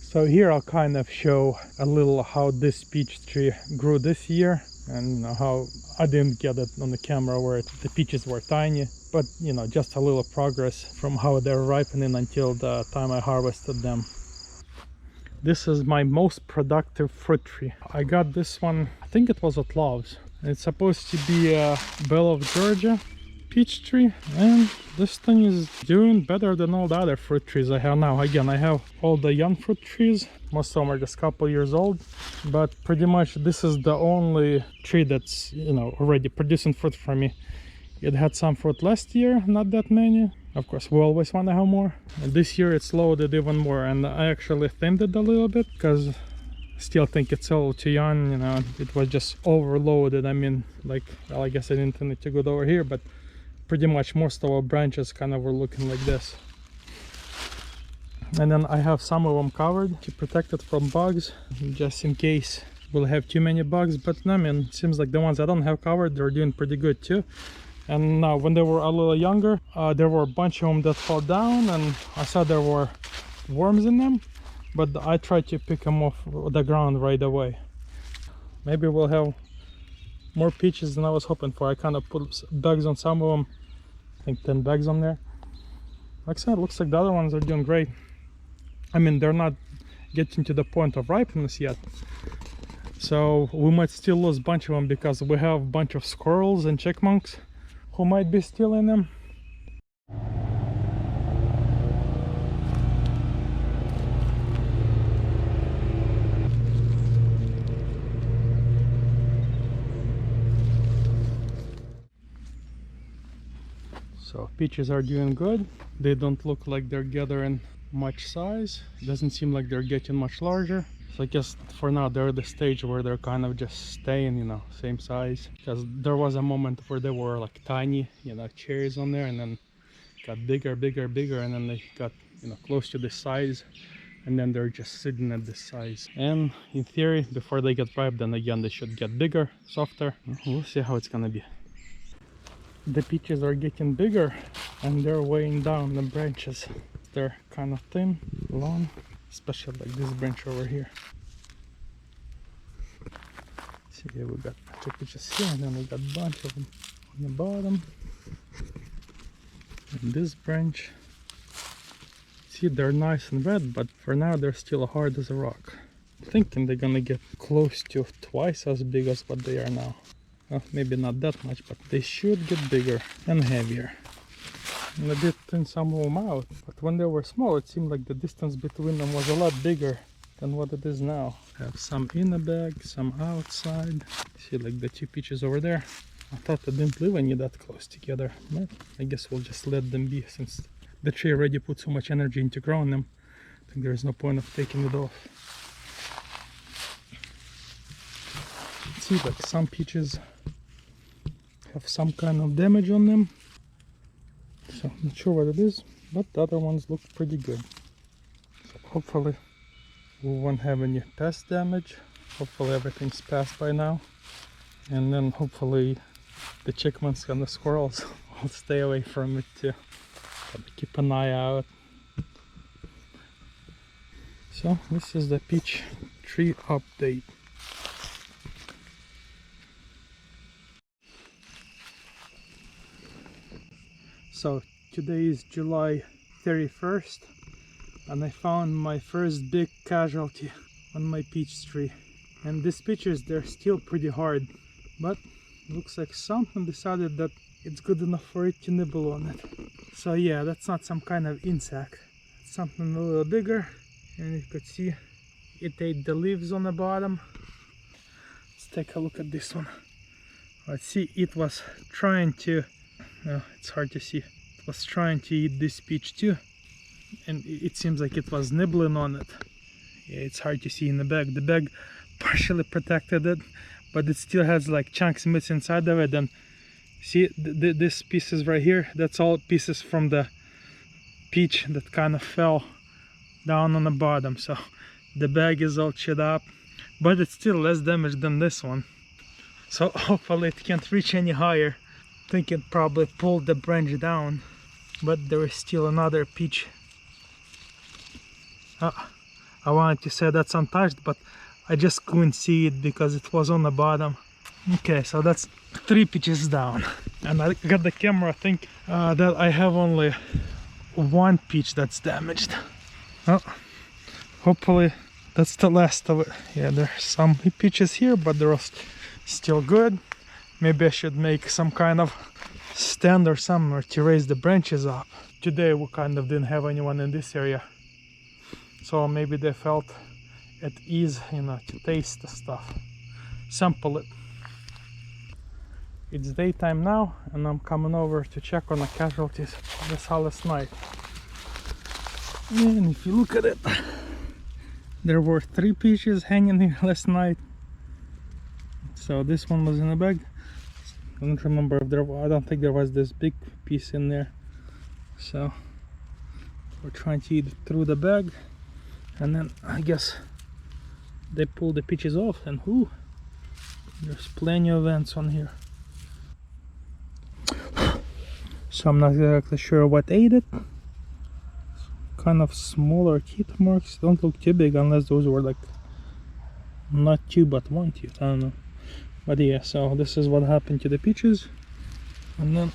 So here I'll kind of show a little how this peach tree grew this year, and how I didn't get it on the camera where the peaches were tiny, but you know, just a little progress from how they're ripening until the time I harvested them. This is my most productive fruit tree. I got this one, I think it was at Love's. It's supposed to be a Belle of Georgia peach tree, and this thing is doing better than all the other fruit trees I have now. Again, I have all the young fruit trees, most of them are just a couple years old, but pretty much this is the only tree that's, you know, already producing fruit for me. It had some fruit last year, not that many. Of course, we always want to have more. And this year it's loaded even more, and I actually thinned it a little bit because I still think it's all too young, you know. It was just overloaded. I mean, like, well, I guess I didn't intend it to go over here, but pretty much most of our branches kind of were looking like this. And then I have some of them covered to protect it from bugs, just in case we'll have too many bugs. But I mean, it seems like the ones I don't have covered, they're doing pretty good too. And now when they were a little younger, there were a bunch of them that fell down, and I saw there were worms in them, but I tried to pick them off the ground right away. Maybe we'll have more peaches than I was hoping for. I kind of put bags on some of them, I think 10 bags on there. Like I said, it looks like the other ones are doing great. I mean, they're not getting to the point of ripeness yet, so we might still lose a bunch of them because we have a bunch of squirrels and chipmunks who might be stealing them. So peaches are doing good. They don't look like they're gathering much size. It doesn't seem like they're getting much larger. So I guess for now they're at the stage where they're kind of just staying, you know, same size. Because there was a moment where they were like tiny, you know, cherries on there, and then got bigger, and then they got, you know, close to this size, and then they're just sitting at this size. And in theory, before they get ripe, then again they should get bigger, softer. We'll see how it's gonna be. The peaches are getting bigger and they're weighing down the branches. They're kind of thin, long, especially like this branch over here. See, here we got a bunch of peaches here, and then we got a bunch of them on the bottom. And this branch, see, they're nice and red, but for now they're still hard as a rock. I'm thinking they're gonna get close to twice as big as what they are now. Well, maybe not that much, but they should get bigger and heavier. And I did thin some of them out, but when they were small, it seemed like the distance between them was a lot bigger than what it is now. I have some in the bag, some outside. See, like the two peaches over there. I thought I didn't live any that close together, but I guess we'll just let them be, since the tree already put so much energy into growing them. I think there's no point of taking it off. See, like some peaches have some kind of damage on them, so I'm not sure what it is, but the other ones look pretty good. So hopefully we won't have any pest damage. Hopefully everything's passed by now, and then hopefully the chipmunks and the squirrels will stay away from it too. But keep an eye out. So this is the peach tree update. So today is July 31st, and I found my first big casualty on my peach tree. And these peaches, they're still pretty hard, but looks like something decided that it's good enough for it to nibble on it. So yeah, that's not some kind of insect. It's something a little bigger, and you could see it ate the leaves on the bottom. Let's take a look at this one. Let's see, it was trying to, it's hard to see, it was trying to eat this peach too, and it seems like it was nibbling on it. Yeah, it's hard to see in the bag. The bag partially protected it, but it still has like chunks missing inside of it. And see, this pieces right here, that's all pieces from the peach that kind of fell down on the bottom. So the bag is all chewed up, but it's still less damaged than this one. So hopefully it can't reach any higher. I think it probably pulled the branch down, but there is still another peach. I wanted to say that's untouched, but I just couldn't see it because it was on the bottom. Okay, so that's 3 peaches down, and I got the camera. I think that I have only 1 peach that's damaged. Oh, hopefully that's the last of it. Yeah, there's some peaches here, but they're still good. Maybe I should make some kind of stand or somewhere to raise the branches up. Today we kind of didn't have anyone in this area, so maybe they felt at ease, you know, to taste the stuff, sample it. It's daytime now, and I'm coming over to check on the casualties. I saw last night, and if you look at it, there were 3 peaches hanging here last night. So this one was in a bag. I don't remember if there was, I don't think there was this big piece in there. So we're trying to eat it through the bag, and then I guess they pulled the peaches off, and whoo, there's plenty of ants on here. So I'm not exactly sure what ate it. Kind of smaller teeth marks, don't look too big unless those were like not 2 but 1 tooth, I don't know. But yeah, so this is what happened to the peaches. And then,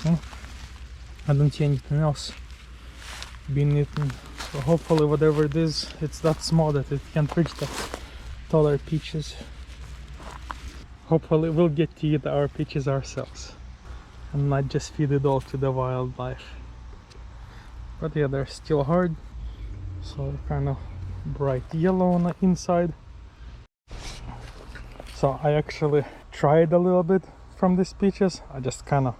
well, I don't see anything else being eaten. So hopefully whatever it is, it's that small that it can't reach the taller peaches. Hopefully we'll get to eat our peaches ourselves and not just feed it all to the wildlife. But yeah, they're still hard, so they're kind of bright yellow on the inside. So I actually tried a little bit from these peaches. I just kind of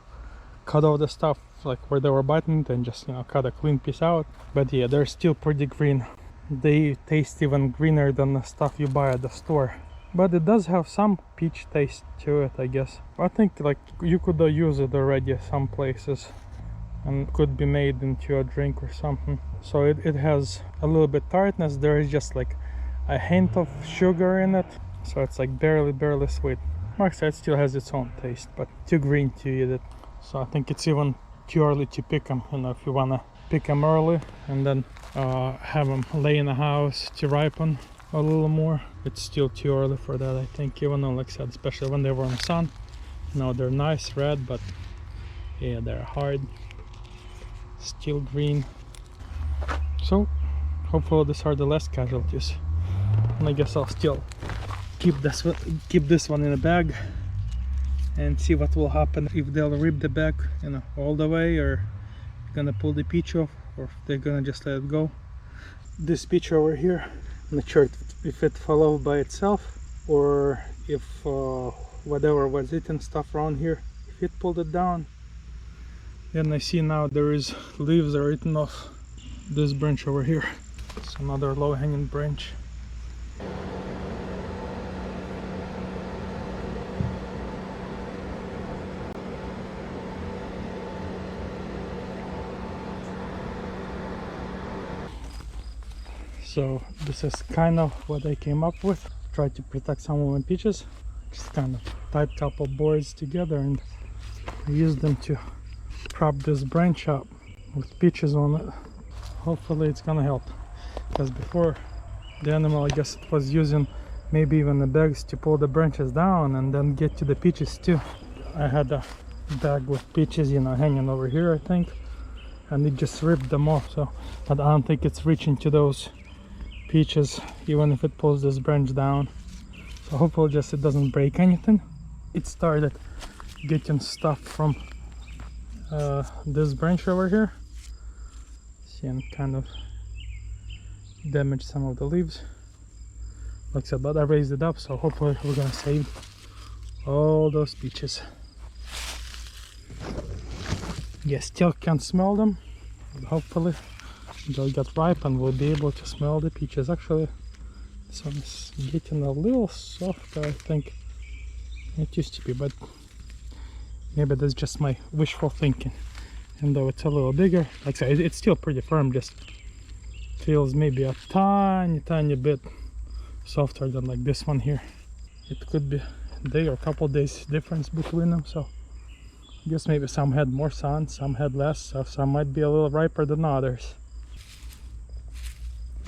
cut all the stuff like where they were biting and just, you know, cut a clean piece out. But yeah, they're still pretty green. They taste even greener than the stuff you buy at the store. But it does have some peach taste to it, I guess. I think like you could use it already some places and could be made into a drink or something. So it has a little bit tartness. There is just like a hint of sugar in it, so it's like barely sweet. Like I said, it still has its own taste, but too green to eat it. So I think it's even too early to pick them. You know, if you wanna pick them early and then have them lay in the house to ripen a little more, it's still too early for that, I think. Even though, like I said, especially when they were in the sun, you know, they're nice red, but yeah, they're hard, still green. So hopefully these are the last casualties, and I guess I'll still keep this one in a bag and see what will happen, if they'll rip the bag, you know, all the way, or gonna pull the peach off, or if they're gonna just let it go. This peach over here, I'm not sure if it fell off by itself, or if whatever was eating stuff around here, if it pulled it down. Then I see now there is leaves are eaten off this branch over here. It's another low-hanging branch. So this is kind of what I came up with. Tried to protect some of my peaches. Just kind of tied a couple boards together and used them to prop this branch up with peaches on it. Hopefully it's gonna help, because before the animal, I guess it was using maybe even the bags to pull the branches down and then get to the peaches too. I had a bag with peaches, you know, hanging over here, I think, and it just ripped them off. So, but I don't think it's reaching to those peaches even if it pulls this branch down. So hopefully just it doesn't break anything. It started getting stuff from this branch over here. See, and kind of damaged some of the leaves, like I said, but I raised it up, so hopefully we're gonna save all those peaches. Yeah, still can't smell them, but hopefully they'll get ripe and we'll be able to smell the peaches. Actually, this one is getting a little softer, I think. It used to be, but maybe that's just my wishful thinking. And though it's a little bigger, like I said, it's still pretty firm, just feels maybe a tiny bit softer than like this one here. It could be a day or a couple days difference between them, so I guess maybe some had more sun, some had less, so some might be a little riper than others.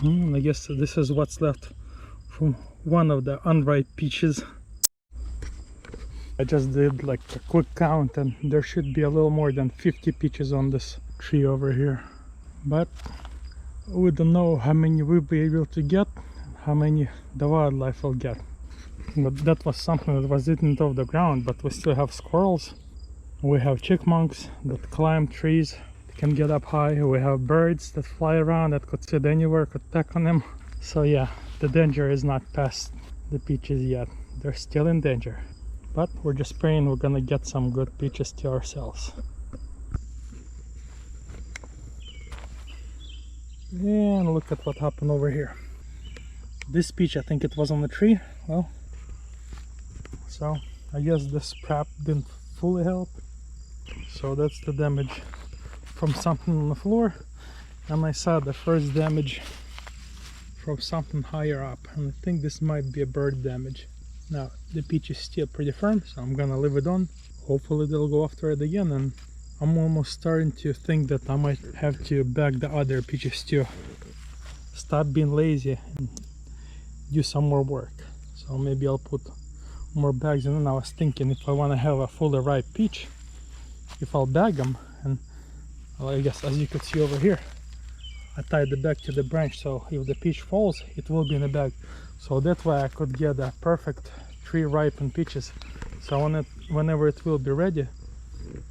I guess this is what's left from one of the unripe peaches. I just did like a quick count and there should be a little more than 50 peaches on this tree over here. But we don't know how many we'll be able to get, how many the wildlife will get. But that was something that was eaten off the ground, but we still have squirrels. We have chipmunks that climb trees, they can get up high. We have birds that fly around that could sit anywhere, could peck on them. So yeah, the danger is not past the peaches yet. They're still in danger. But we're just praying we're gonna get some good peaches to ourselves. And look at what happened over here. This peach, I think it was on the tree. Well, so I guess this prep didn't fully help. So that's the damage from something on the floor. And I saw the first damage from something higher up. And I think this might be a bird damage. Now, the peach is still pretty firm, so I'm gonna leave it on. Hopefully they'll go after it again, and I'm almost starting to think that I might have to bag the other peaches too. Stop being lazy and do some more work. So maybe I'll put more bags in. And I was thinking if I want to have a fully ripe peach, if I'll bag them, and well, I guess as you could see over here, I tied the bag to the branch, so if the peach falls, it will be in the bag. So that way I could get a perfect tree ripened peaches. So whenever it will be ready,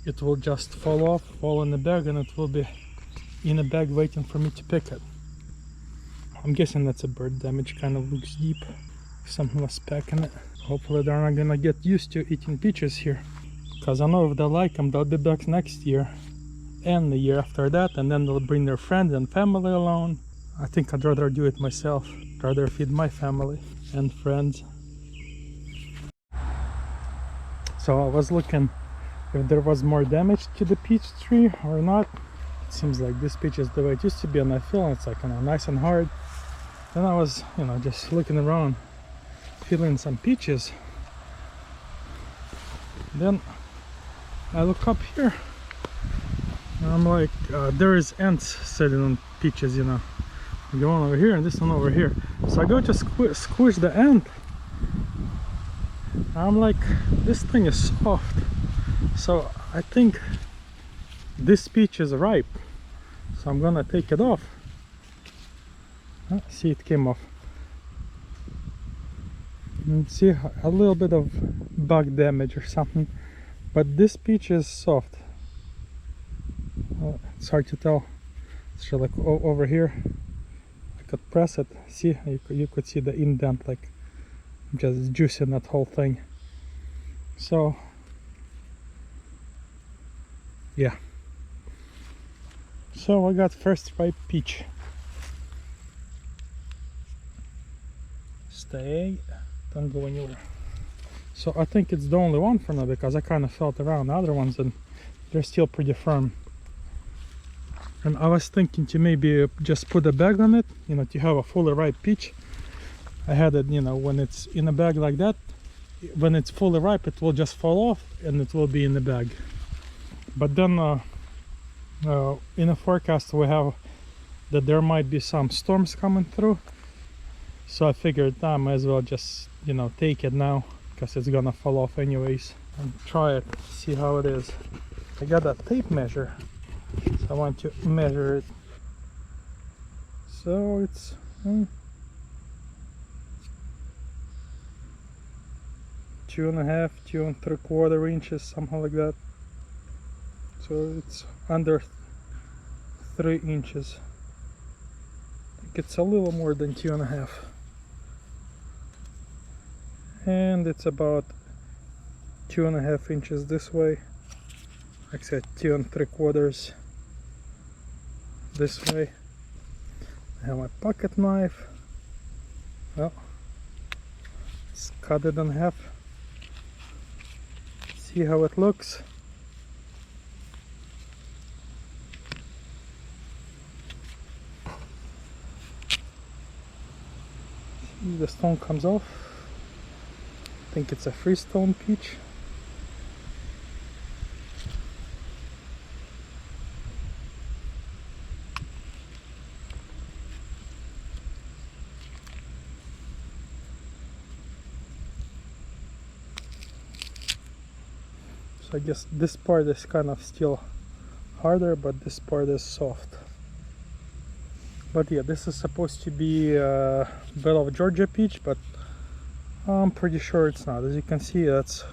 it will just fall in the bag, and it will be in a bag waiting for me to pick it. I'm guessing that's a bird damage, kind of looks deep. Something was pecking it. Hopefully they're not gonna get used to eating peaches here. Because I know if they like them, they'll be back next year and the year after that, and then they'll bring their friends and family along. I think I'd rather do it myself. I'd rather feed my family and friends. So I was looking if there was more damage to the peach tree or not. It seems like this peach is the way it used to be, and I feel it's like nice and hard. Then I was, just looking around, feeling some peaches. Then I look up here, and I'm like, there is ants sitting on peaches, The one over here and this one over here. So I go to squish the ant. I'm like, this thing is soft. So I think this peach is ripe. So I'm gonna take it off. See, it came off. And see a little bit of bug damage or something. But this peach is soft. It's hard to tell. It's like over here. I could press it. See, you could see the indent, like just juicing that whole thing. So yeah. So I got first ripe peach. Stay, don't go anywhere. So I think it's the only one for now, because I kind of felt around the other ones and they're still pretty firm. And I was thinking to maybe just put a bag on it, to have a fully ripe peach. I had it, when it's in a bag like that, when it's fully ripe, it will just fall off and it will be in the bag. But then in the forecast we have that there might be some storms coming through. So I figured I might as well just, take it now, because it's gonna fall off anyways, and try it, see how it is. I got a tape measure, so I want to measure it. So it's 2.5, 2 3/4 inches, something like that. So it's under 3 inches. I think it's a little more than 2.5. And it's about 2.5 inches this way. Like I said, 2 3/4 this way. I have my pocket knife. Well, let's cut it in half. See how it looks. See, the stone comes off. I think it's a freestone peach. So I guess this part is kind of still harder, but this part is soft. But yeah, this is supposed to be Belle of Georgia peach, but I'm pretty sure it's not. As you can see, that's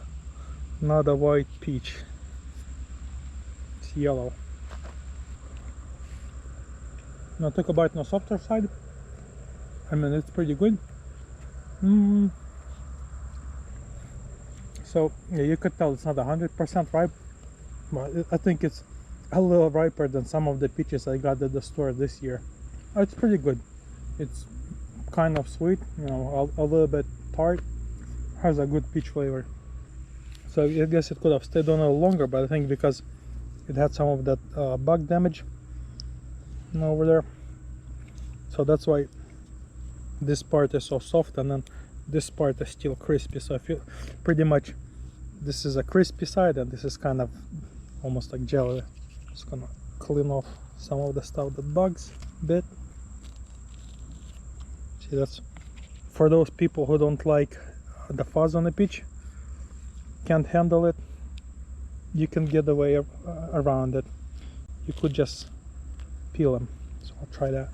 not a white peach. It's yellow. Now take a bite on the softer side. I mean, it's pretty good. So yeah, you could tell it's not 100% ripe, but I think it's a little riper than some of the peaches I got at the store this year. It's pretty good. It's kind of sweet, you know, a little bit tart. Has a good peach flavor. So I guess it could have stayed on a little longer, but I think because it had some of that bug damage over there, so that's why this part is so soft, and then this part is still crispy. So I feel pretty much this is a crispy side, and this is kind of almost like jelly. Just gonna clean off some of the stuff that bugs a bit. See, that's for those people who don't like the fuzz on the peach, can't handle it. You can get away around it. You could just peel them. So I'll try that.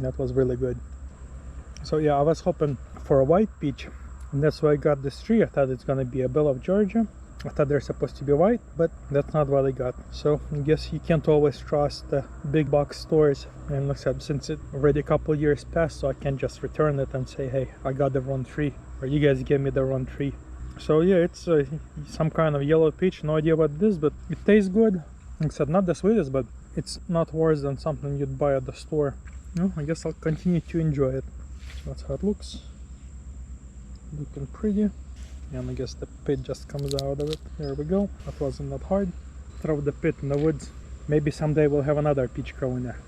That was really good. So yeah, I was hoping for a white peach, and that's why I got this tree. I thought it's gonna be a Belle of Georgia. I thought they're supposed to be white, but that's not what I got. So I guess you can't always trust the big box stores. And like I said, since it already a couple years passed, so I can't just return it and say, hey, I got the wrong tree, or you guys gave me the wrong tree. So yeah, it's some kind of yellow peach. No idea what it is, but it tastes good. Like I said, not the sweetest, but it's not worse than something you'd buy at the store. No, I guess I'll continue to enjoy it. So that's how it looks. Looking pretty. And I guess the pit just comes out of it. There we go. That wasn't that hard. Throw the pit in the woods. Maybe someday we'll have another peach growing there.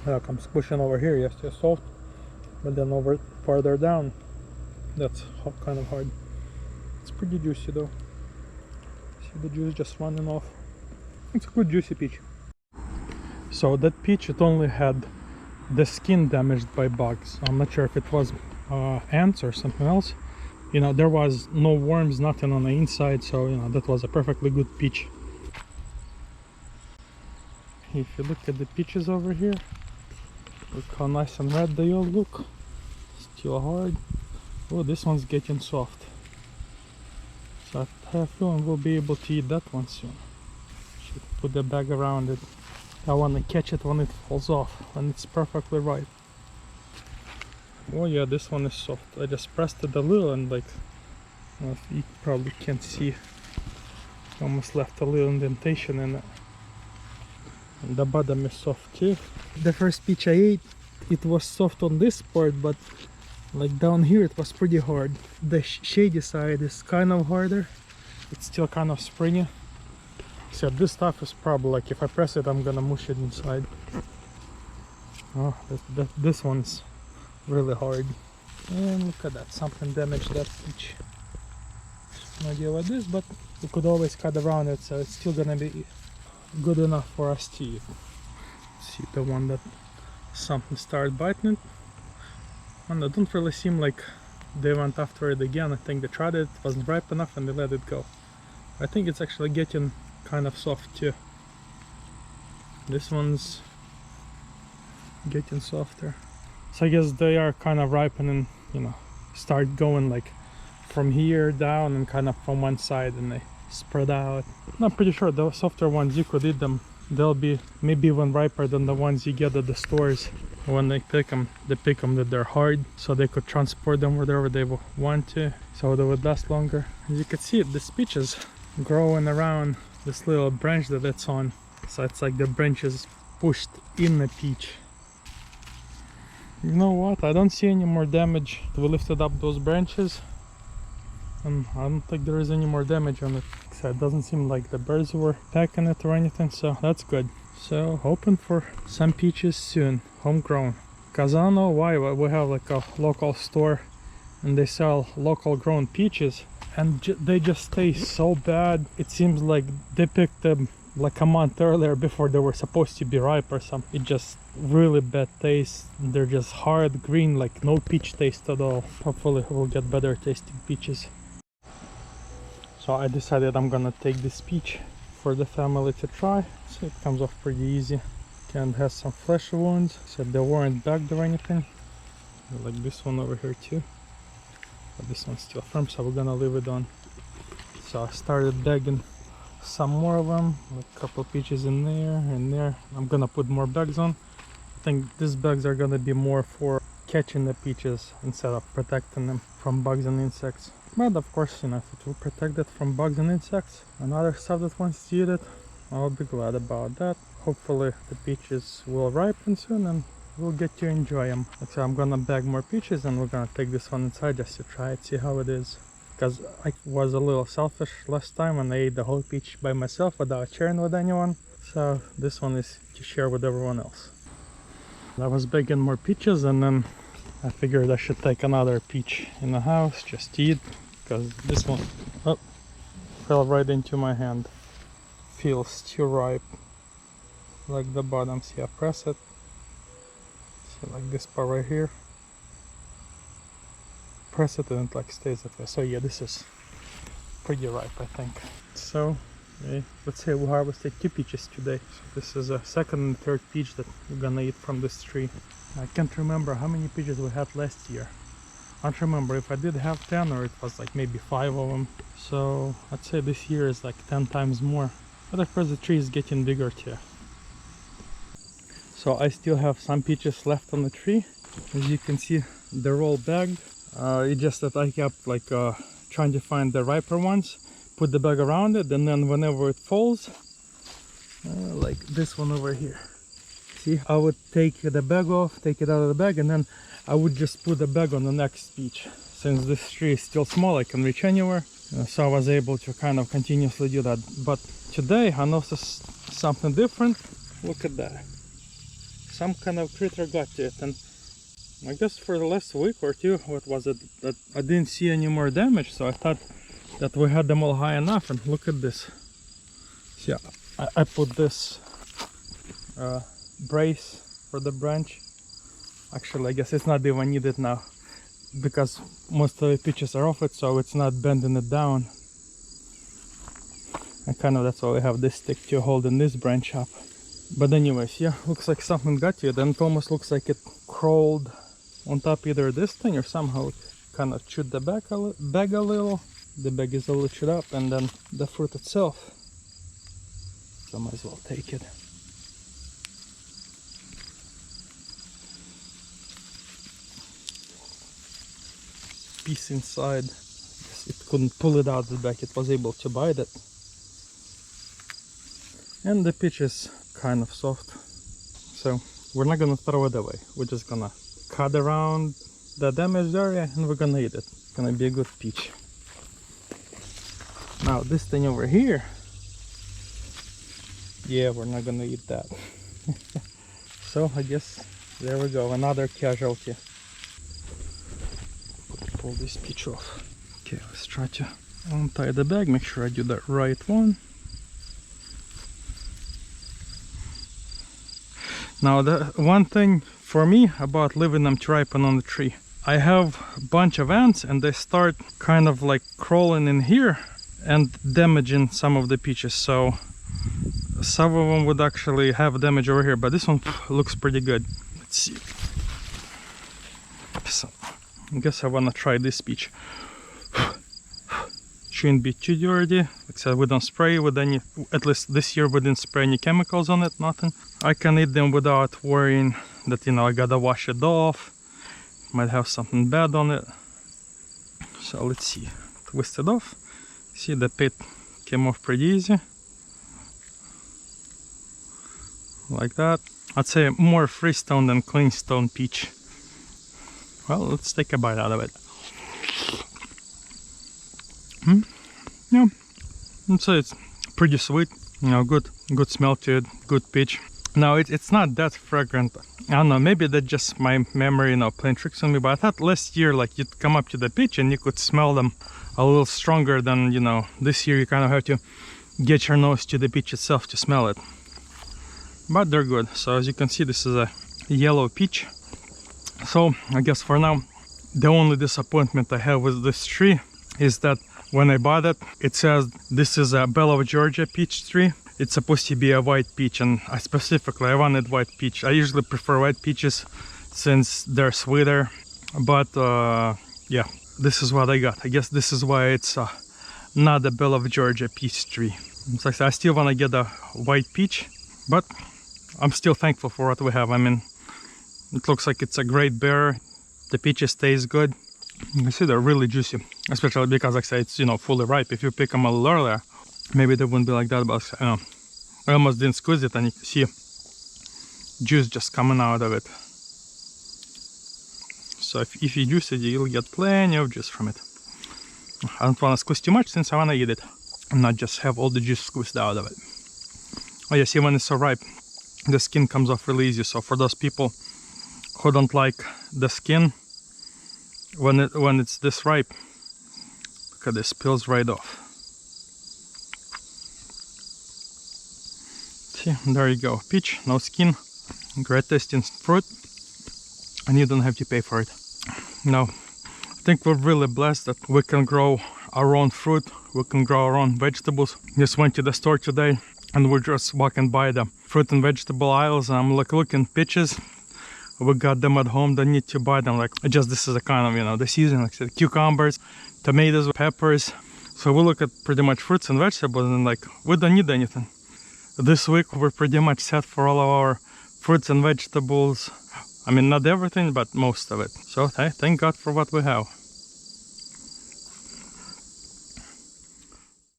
Now comes pushing over here. Yes, just soft. But then over farther down, that's kind of hard. It's pretty juicy though. See the juice just running off. It's a good juicy peach. So that peach, it only had the skin damaged by bugs. I'm not sure if it was ants or something else. You know, there was no worms, nothing on the inside, so you know, that was a perfectly good peach. If you look at the peaches over here, look how nice and red they all look. Still hard. Oh, this one's getting soft. So I have a feeling we'll be able to eat that one soon. Should put the bag around it. I want to catch it when it falls off, when it's perfectly ripe. Oh yeah, this one is soft. I just pressed it a little, and like, well, you probably can't see, almost left a little indentation in it. And the bottom is soft too. The first peach I ate, it was soft on this part, but like down here it was pretty hard. The shady side is kind of harder. It's still kind of springy. So this stuff is probably like, if I press it, I'm gonna mush it inside. Oh, this one's really hard. And look at that, something damaged that peach. No idea what it is, but we could always cut around it, so it's still gonna be good enough for us to eat. See the one that something started biting it, and it don't really seem like they went after it again. I think they tried it, it wasn't ripe enough, and they let it go. I think it's actually getting kind of soft too. This one's getting softer. So I guess they are kind of ripening, you know, start going like from here down and kind of from one side, and they spread out. I'm pretty sure the softer ones, you could eat them. They'll be maybe even riper than the ones you get at the stores. When they pick them that they're hard, so they could transport them wherever they want to, so they would last longer. As you can see, this peach is growing around this little branch that it's on, so it's like the branch is pushed in the peach. You know what, I don't see any more damage. We lifted up those branches, and I don't think there is any more damage on it. So it doesn't seem like the birds were attacking it or anything, so that's good. So hoping for some peaches soon, homegrown. Cause I don't know why, but we have like a local store and they sell local grown peaches, and they just taste so bad. It seems like they picked them like a month earlier before they were supposed to be ripe or something. It just really bad taste. They're just hard green, like no peach taste at all. Hopefully we'll get better tasting peaches. So I decided I'm gonna take this peach for the family to try. So it comes off pretty easy. And has some flesh wounds, so they weren't bagged or anything. Like this one over here too. But this one's still firm, so we're gonna leave it on. So I started bagging some more of them, like a couple peaches in there and there. I'm gonna put more bags on. I think these bags are gonna be more for catching the peaches instead of protecting them from bugs and insects. But of course, you know, if it will protect it from bugs and insects and other stuff that wants to eat it, I'll be glad about that. Hopefully the peaches will ripen soon and we'll get to enjoy them. So I'm gonna bag more peaches and we're gonna take this one inside just to try it, see how it is. Because I was a little selfish last time and I ate the whole peach by myself without sharing with anyone. So this one is to share with everyone else. I was bagging more peaches and then I figured I should take another peach in the house just to eat. Because this one fell right into my hand. Feels too ripe. Like the bottom, see, I press it. See, like this part right here. Press it and it like stays up there. So yeah, this is pretty ripe, I think. So let's say we harvested 2 peaches today. So this is a second and third peach that we're gonna eat from this tree. I can't remember how many peaches we had last year. I don't remember if I did have 10 or it was like maybe 5 of them. So I'd say this year is like 10 times more. But of course the tree is getting bigger too. So I still have some peaches left on the tree. As you can see, they're all bagged. It's just that I kept like trying to find the riper ones, put the bag around it, and then whenever it falls, like this one over here. See, I would take the bag off, take it out of the bag, and then I would just put the bag on the next peach. Since this tree is still small, I can reach anywhere. So I was able to kind of continuously do that. But today I noticed something different. Look at that. Some kind of critter got to it, and I guess for the last week or two, what was it, that I didn't see any more damage, so I thought that we had them all high enough. And look at this. See, I put this brace for the branch. Actually, I guess it's not even needed now because most of the peaches are off it, so it's not bending it down. And kind of that's why we have this stick to holding this branch up. But anyways, yeah, looks like something got to it, and it almost looks like it crawled on top either this thing or somehow it kind of chewed the bag a little. The bag is a little chewed up, and then the fruit itself. So I might as well take it. Piece inside. It couldn't pull it out of the bag, it was able to bite it. And the peach is kind of soft, so we're not gonna throw it away. We're just gonna cut around the damaged area and we're gonna eat it. It's gonna be a good peach. Now this thing over here, yeah, we're not gonna eat that. So I guess there we go, another casualty. Pull this peach off. Okay, let's try to untie the bag, make sure I do the right one. Now the one thing for me about leaving them to ripen on the tree, I have a bunch of ants and they start kind of like crawling in here and damaging some of the peaches. So some of them would actually have damage over here, but this one looks pretty good. Let's see. So I guess I wanna try this peach. Shouldn't be too dirty. Like I said, we don't spray with any, at least this year we didn't spray any chemicals on it, nothing. I can eat them without worrying that, you know, I gotta wash it off. Might have something bad on it. So let's see. Twist it off. See, the pit came off pretty easy. Like that. I'd say more freestone than clean stone peach. Well, let's take a bite out of it. Yeah, I'd say it's pretty sweet, you know, good smell to it, good peach. Now it's not that fragrant. I don't know, maybe that's just my memory, you know, playing tricks on me, but I thought last year, like, you'd come up to the peach and you could smell them a little stronger than, you know, this year you kind of have to get your nose to the peach itself to smell it. But they're good. So as you can see, this is a yellow peach. So I guess for now, the only disappointment I have with this tree is that When I bought it, it says this is a Belle of Georgia peach tree. It's supposed to be a white peach, and I wanted white peach. I usually prefer white peaches since they're sweeter, but yeah, this is what I got. I guess this is why it's not a Belle of Georgia peach tree. It's like I still want to get a white peach, but I'm still thankful for what we have. I mean, it looks like it's a great bear. The peaches taste good. You can see they're really juicy, especially because, like I say, it's, you know, fully ripe. If you pick them a little earlier, maybe they wouldn't be like that, but I almost didn't squeeze it, and you can see juice just coming out of it. So if you juice it, you'll get plenty of juice from it. I don't want to squeeze too much since I want to eat it and not just have all the juice squeezed out of it. Oh yeah, see, when it's so ripe, the skin comes off really easy. So for those people who don't like the skin, when it's this ripe, look at this, peels right off. See, there you go, peach, no skin, great tasting fruit, and you don't have to pay for it. Now, I think we're really blessed that we can grow our own fruit, we can grow our own vegetables. Just went to the store today and we're just walking by the fruit and vegetable aisles, and I'm like looking peaches. We got them at home, don't need to buy them. Like, just this is a kind of, you know, the season, like I said, cucumbers, tomatoes, peppers. So we look at pretty much fruits and vegetables and like, we don't need anything. This week we're pretty much set for all of our fruits and vegetables. I mean, not everything, but most of it. So thank God for what we have.